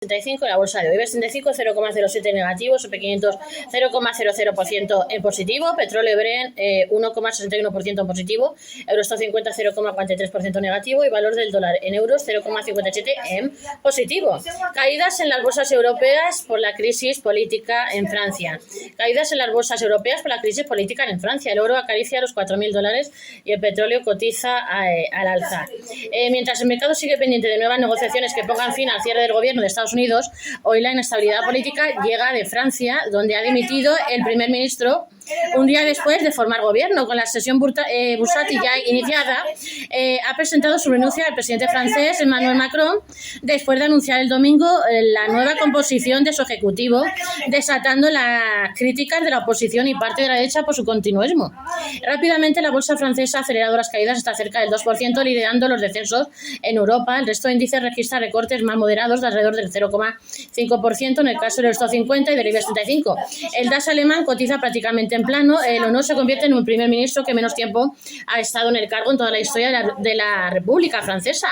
35, la bolsa de hoy, IBEX 35 0,07 negativo, SP500 0,00% en positivo, petróleo Brent 1,61% en positivo, Eurostoxx 50 0,43% negativo y valor del dólar en euros 0,57 en positivo. Caídas en las bolsas europeas por la crisis política en Francia. Caídas en las bolsas europeas por la crisis política en Francia. El oro acaricia los $4.000 y el petróleo cotiza al alza. Mientras el mercado sigue pendiente de nuevas negociaciones que pongan fin al cierre del gobierno de Estados Unidos, hoy la inestabilidad política llega de Francia, donde ha dimitido el primer ministro un día después de formar gobierno. Con la sesión bursátil ya iniciada, ha presentado su renuncia al presidente francés Emmanuel Macron después de anunciar el domingo la nueva composición de su ejecutivo, desatando las críticas de la oposición y parte de la derecha por su continuismo. Rápidamente la bolsa francesa ha acelerado las caídas hasta cerca del 2%, liderando los descensos en Europa. El resto de índices registra recortes más moderados de alrededor del 0,5% en el caso del Eurostoxx 50 y del IBEX 35. El DAX alemán cotiza prácticamente en plano. El honor se convierte en un primer ministro que menos tiempo ha estado en el cargo en toda la historia de la República Francesa,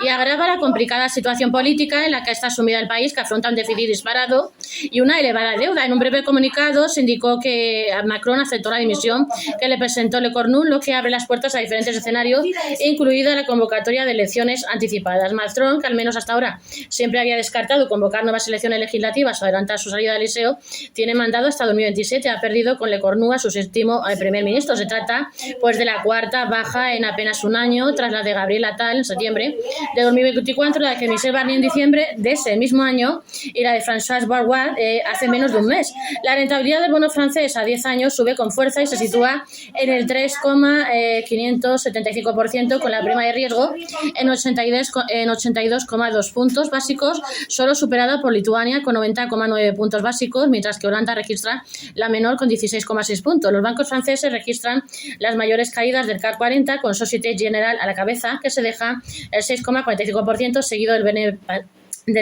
y agrava la complicada situación política en la que está sumida el país, que afronta un déficit disparado y una elevada deuda. En un breve comunicado se indicó que Macron aceptó la dimisión que le presentó Le Cornu, lo que abre las puertas a diferentes escenarios, incluida la convocatoria de elecciones anticipadas. Macron, que al menos hasta ahora siempre había descartado convocar nuevas elecciones legislativas o adelantar su salida del Liceo, tiene mandado hasta 2027. Ha perdido con Le Cornu a su séptimo primer ministro. Se trata pues de la cuarta baja en apenas un año, tras la de Gabriel Attal en septiembre de 2024, la de Michel Barnier en diciembre de ese mismo año y la de François Bayrou hace menos de un mes. La rentabilidad del bono francés a 10 años sube con fuerza y se sitúa en el 3,575%, con la prima de riesgo en 82,2 puntos básicos, solo superada por Lituania con 90,9 puntos básicos, mientras que Holanda registra la menor con 16,6 puntos. Los bancos franceses registran las mayores caídas del CAC 40, con Société Générale a la cabeza, que se deja el 6,45%, seguido del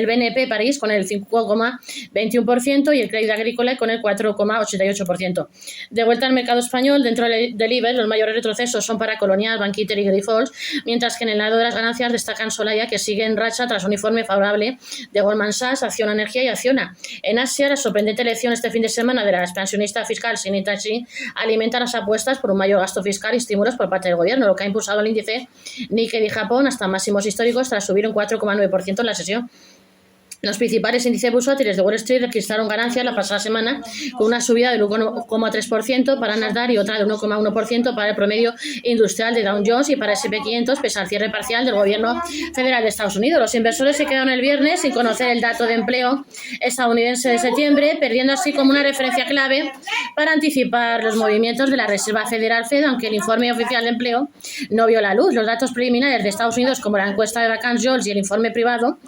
BNP París con el 5,21% y el Crédit Agricole con el 4,88%. De vuelta al mercado español, dentro del IBEX, los mayores retrocesos son para Colonial, Bankinter y Grifols, mientras que en el lado de las ganancias destacan Solaya, que sigue en racha tras un informe favorable de Goldman Sachs, Acciona Energía y Acciona. En Asia, la sorprendente elección este fin de semana de la expansionista fiscal Xin Itachi alimenta las apuestas por un mayor gasto fiscal y estímulos por parte del gobierno, lo que ha impulsado el índice Nikkei de Japón hasta máximos históricos tras subir un 4,9% en la sesión. Los principales índices bursátiles de Wall Street registraron ganancias la pasada semana, con una subida del 1,3% para Nasdaq y otra del 1,1% para el promedio industrial de Dow Jones y para SP500, pese al cierre parcial del gobierno federal de Estados Unidos. Los inversores se quedaron el viernes sin conocer el dato de empleo estadounidense de septiembre, perdiendo así como una referencia clave para anticipar los movimientos de la Reserva Federal Fed, aunque el informe oficial de empleo no vio la luz. Los datos preliminares de Estados Unidos, como la encuesta de Vacance Jobs y el informe privado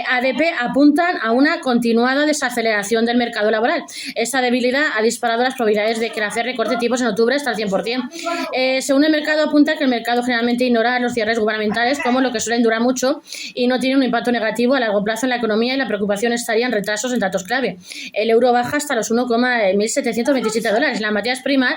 ADP, apuntan a una continuada desaceleración del mercado laboral. Esta debilidad ha disparado las probabilidades de que la Fed recorte tipos en octubre hasta el 100%. Según el mercado, apunta que el mercado generalmente ignora los cierres gubernamentales como lo que suelen durar mucho y no tienen un impacto negativo a largo plazo en la economía, y la preocupación estaría en retrasos en datos clave. El euro baja hasta los $1,727. En las materias primas,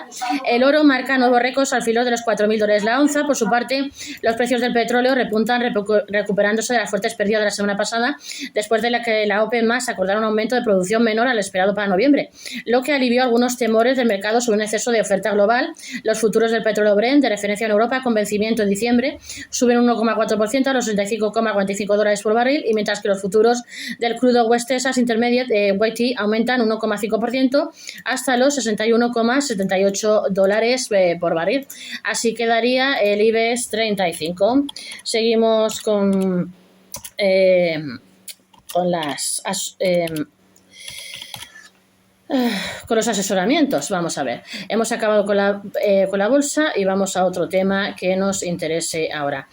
el oro marca nuevos récords al filo de los $4.000 la onza. Por su parte, los precios del petróleo repuntan, recuperándose de las fuertes pérdidas de la semana pasada, después de la que la OPEP+ acordara un aumento de producción menor al esperado para noviembre, lo que alivió algunos temores del mercado sobre un exceso de oferta global. Los futuros del petróleo Brent, de referencia en Europa, con vencimiento en diciembre, suben un 1,4% a los $65,45 por barril, y mientras que los futuros del crudo West Texas Intermediate WTI aumentan un 1,5% hasta los $61,78 por barril. Así quedaría el IBEX 35. Seguimos con los asesoramientos. Vamos a ver, hemos acabado con la bolsa y vamos a otro tema que nos interese ahora.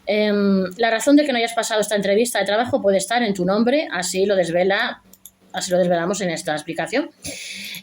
La razón de que no hayas pasado esta entrevista de trabajo puede estar en tu nombre, así lo desvelamos en esta explicación.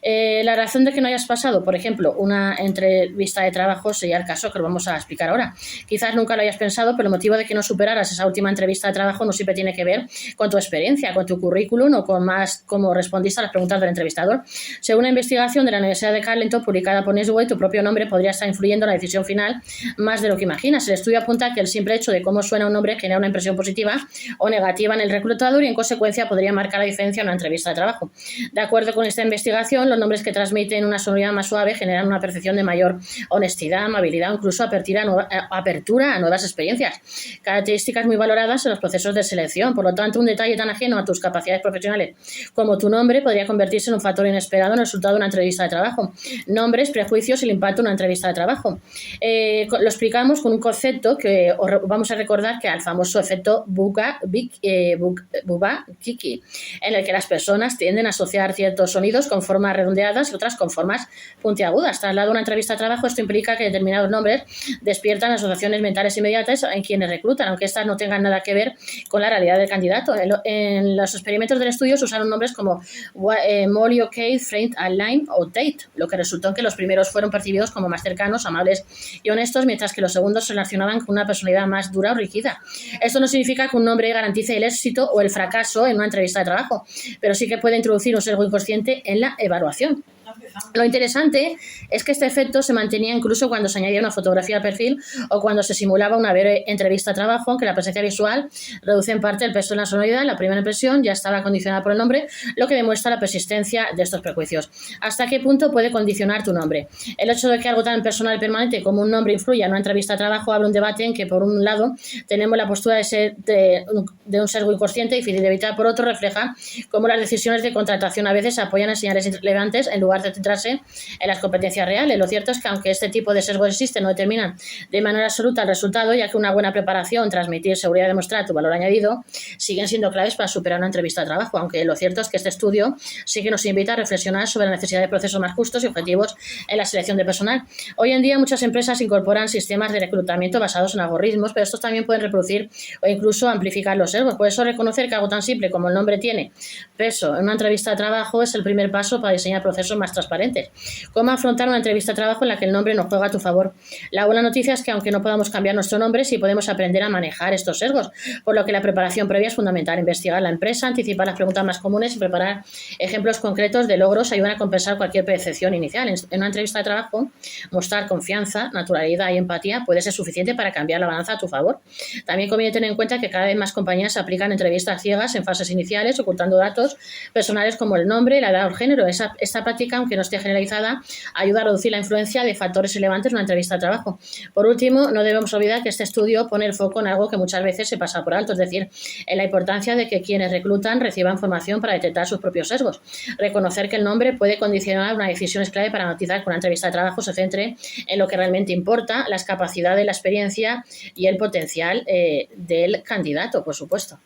La razón de que no hayas pasado, por ejemplo, una entrevista de trabajo sería el caso que lo vamos a explicar ahora. Quizás nunca lo hayas pensado, pero el motivo de que no superaras esa última entrevista de trabajo no siempre tiene que ver con tu experiencia, con tu currículum o con más cómo respondiste a las preguntas del entrevistador. Según una investigación de la Universidad de Carleton publicada por Newsweek, tu propio nombre podría estar influyendo en la decisión final más de lo que imaginas. El estudio apunta que el simple hecho de cómo suena un nombre genera una impresión positiva o negativa en el reclutador y en consecuencia podría marcar la diferencia en una entrevista de trabajo. De acuerdo con esta investigación, los nombres que transmiten una sonoridad más suave generan una percepción de mayor honestidad, amabilidad o incluso apertura a nuevas experiencias, características muy valoradas en los procesos de selección. Por lo tanto, un detalle tan ajeno a tus capacidades profesionales como tu nombre podría convertirse en un factor inesperado en el resultado de una entrevista de trabajo. Nombres, prejuicios y el impacto en una entrevista de trabajo. Lo explicamos con un concepto que vamos a recordar, que al famoso efecto Bubba-Kiki, en el que las personas tienden a asociar ciertos sonidos con formas redondeadas y otras con formas puntiagudas. Traslado a una entrevista de trabajo, esto implica que determinados nombres despiertan asociaciones mentales inmediatas en quienes reclutan, aunque estas no tengan nada que ver con la realidad del candidato. En los experimentos del estudio se usaron nombres como Molly, Kate, Frank, Lime o Tate, lo que resultó en que los primeros fueron percibidos como más cercanos, amables y honestos, mientras que los segundos se relacionaban con una personalidad más dura o rígida. Esto no significa que un nombre garantice el éxito o el fracaso en una entrevista de trabajo, pero sí que puede introducir un sesgo inconsciente en la evaluación. Lo interesante es que este efecto se mantenía incluso cuando se añadía una fotografía al perfil o cuando se simulaba una breve entrevista de trabajo, aunque la presencia visual reduce en parte el peso de la sonoridad. La primera impresión ya estaba condicionada por el nombre, lo que demuestra la persistencia de estos prejuicios. ¿Hasta qué punto puede condicionar tu nombre? El hecho de que algo tan personal y permanente como un nombre influya en una entrevista de trabajo abre un debate en que, por un lado, tenemos la postura de un sesgo inconsciente difícil de evitar, por otro, refleja cómo las decisiones de contratación a veces apoyan en señales irrelevantes en lugar de centrarse en las competencias reales. Lo cierto es que, aunque este tipo de sesgos existen, no determinan de manera absoluta el resultado, ya que una buena preparación, transmitir seguridad y demostrar tu valor añadido siguen siendo claves para superar una entrevista de trabajo, aunque lo cierto es que este estudio sí que nos invita a reflexionar sobre la necesidad de procesos más justos y objetivos en la selección de personal. Hoy en día muchas empresas incorporan sistemas de reclutamiento basados en algoritmos, pero estos también pueden reproducir o incluso amplificar los sesgos. Por eso, reconocer que algo tan simple como el nombre tiene peso en una entrevista de trabajo es el primer paso para diseñar procesos más transparentes. ¿Cómo afrontar una entrevista de trabajo en la que el nombre no juega a tu favor? La buena noticia es que, aunque no podamos cambiar nuestro nombre, sí podemos aprender a manejar estos sesgos, por lo que la preparación previa es fundamental. Investigar la empresa, anticipar las preguntas más comunes y preparar ejemplos concretos de logros ayudan a compensar cualquier percepción inicial. En una entrevista de trabajo, mostrar confianza, naturalidad y empatía puede ser suficiente para cambiar la balanza a tu favor. También conviene tener en cuenta que cada vez más compañías aplican entrevistas ciegas en fases iniciales, ocultando datos personales como el nombre, la edad o el género. Esta práctica, aunque no esté generalizada, ayuda a reducir la influencia de factores relevantes en una entrevista de trabajo. Por último, no debemos olvidar que este estudio pone el foco en algo que muchas veces se pasa por alto, es decir, en la importancia de que quienes reclutan reciban formación para detectar sus propios sesgos. Reconocer que el nombre puede condicionar una decisión es clave para garantizar que una entrevista de trabajo se centre en lo que realmente importa, las capacidades, la experiencia y el potencial del candidato, por supuesto.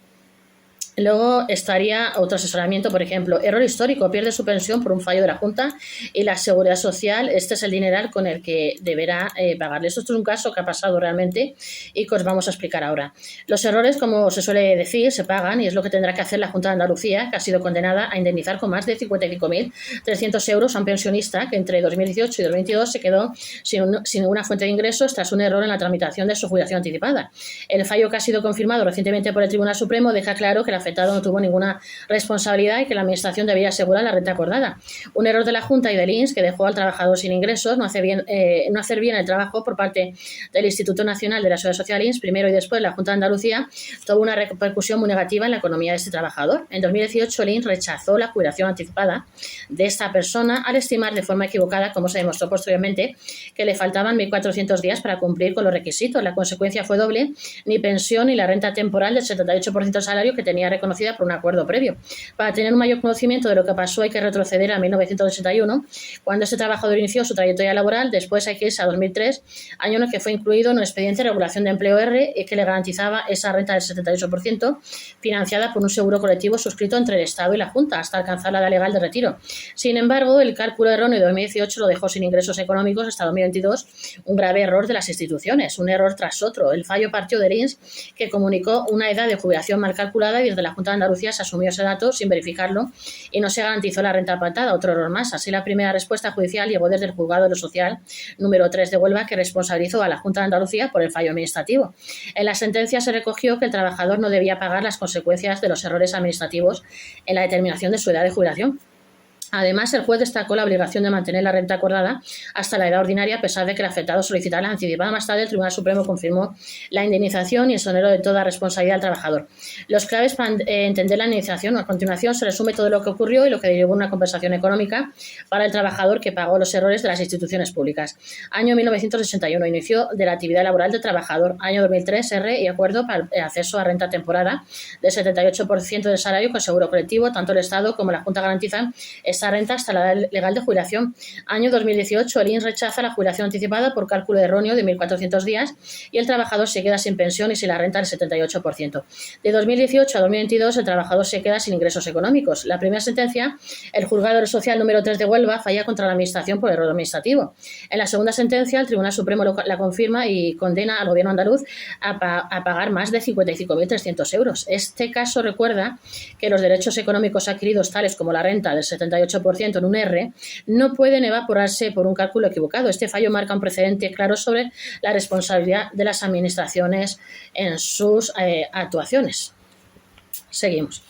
Luego estaría otro asesoramiento, por ejemplo, error histórico, pierde su pensión por un fallo de la Junta y la Seguridad Social. Este es el dineral con el que deberá pagarle. Esto es un caso que ha pasado realmente y que os vamos a explicar ahora. Los errores, como se suele decir, se pagan y es lo que tendrá que hacer la Junta de Andalucía, que ha sido condenada a indemnizar con más de 55.300 euros a un pensionista que entre 2018 y 2022 se quedó sin ninguna fuente de ingresos tras un error en la tramitación de su jubilación anticipada. El fallo, que ha sido confirmado recientemente por el Tribunal Supremo, deja claro que la afectado no tuvo ninguna responsabilidad y que la Administración debía asegurar la renta acordada. Un error de la Junta y del INS que dejó al trabajador sin ingresos, no hacer bien el trabajo por parte del Instituto Nacional de la Seguridad Social, INS, primero y después la Junta de Andalucía, tuvo una repercusión muy negativa en la economía de este trabajador. En 2018 el INS rechazó la jubilación anticipada de esta persona al estimar de forma equivocada, como se demostró posteriormente, que le faltaban 1.400 días para cumplir con los requisitos. La consecuencia fue doble: ni pensión ni la renta temporal del 78% del salario que tenía reconocida por un acuerdo previo. Para tener un mayor conocimiento de lo que pasó hay que retroceder a 1981, cuando este trabajador inició su trayectoria laboral. Después hay que irse a 2003, año en el que fue incluido en un expediente de regulación de empleo R que le garantizaba esa renta del 78%, financiada por un seguro colectivo suscrito entre el Estado y la Junta, hasta alcanzar la edad legal de retiro. Sin embargo, el cálculo erróneo de 2018 lo dejó sin ingresos económicos hasta 2022, un grave error de las instituciones, un error tras otro. El fallo partió del INS, que comunicó una edad de jubilación mal calculada y de la Junta de Andalucía se asumió ese dato sin verificarlo y no se garantizó la renta pactada, otro error más. Así, la primera respuesta judicial llegó desde el Juzgado de lo Social número 3 de Huelva, que responsabilizó a la Junta de Andalucía por el fallo administrativo. En la sentencia se recogió que el trabajador no debía pagar las consecuencias de los errores administrativos en la determinación de su edad de jubilación. Además, el juez destacó la obligación de mantener la renta acordada hasta la edad ordinaria, a pesar de que el afectado solicitara la anticipada. Más tarde, el Tribunal Supremo confirmó la indemnización y exoneró de toda responsabilidad al trabajador. Los claves para entender la indemnización: a continuación se resume todo lo que ocurrió y lo que derivó una compensación económica para el trabajador que pagó los errores de las instituciones públicas. Año 1961, inicio de la actividad laboral del trabajador. Año 2003, R y acuerdo para el acceso a renta temporada del 78% del salario con seguro colectivo. Tanto el Estado como la Junta garantizan esa renta hasta la edad legal de jubilación. Año 2018, el INS rechaza la jubilación anticipada por cálculo erróneo de 1.400 días y el trabajador se queda sin pensión y sin la renta del 78%. De 2018 a 2022, el trabajador se queda sin ingresos económicos. La primera sentencia, el Juzgado de lo Social número 3 de Huelva, falla contra la Administración por error administrativo. En la segunda sentencia, el Tribunal Supremo la confirma y condena al Gobierno andaluz a pagar más de 55.300 euros. Este caso recuerda que los derechos económicos adquiridos, tales como la renta del 78% en un R, no pueden evaporarse por un cálculo equivocado. Este fallo marca un precedente claro sobre la responsabilidad de las administraciones en sus actuaciones. Seguimos.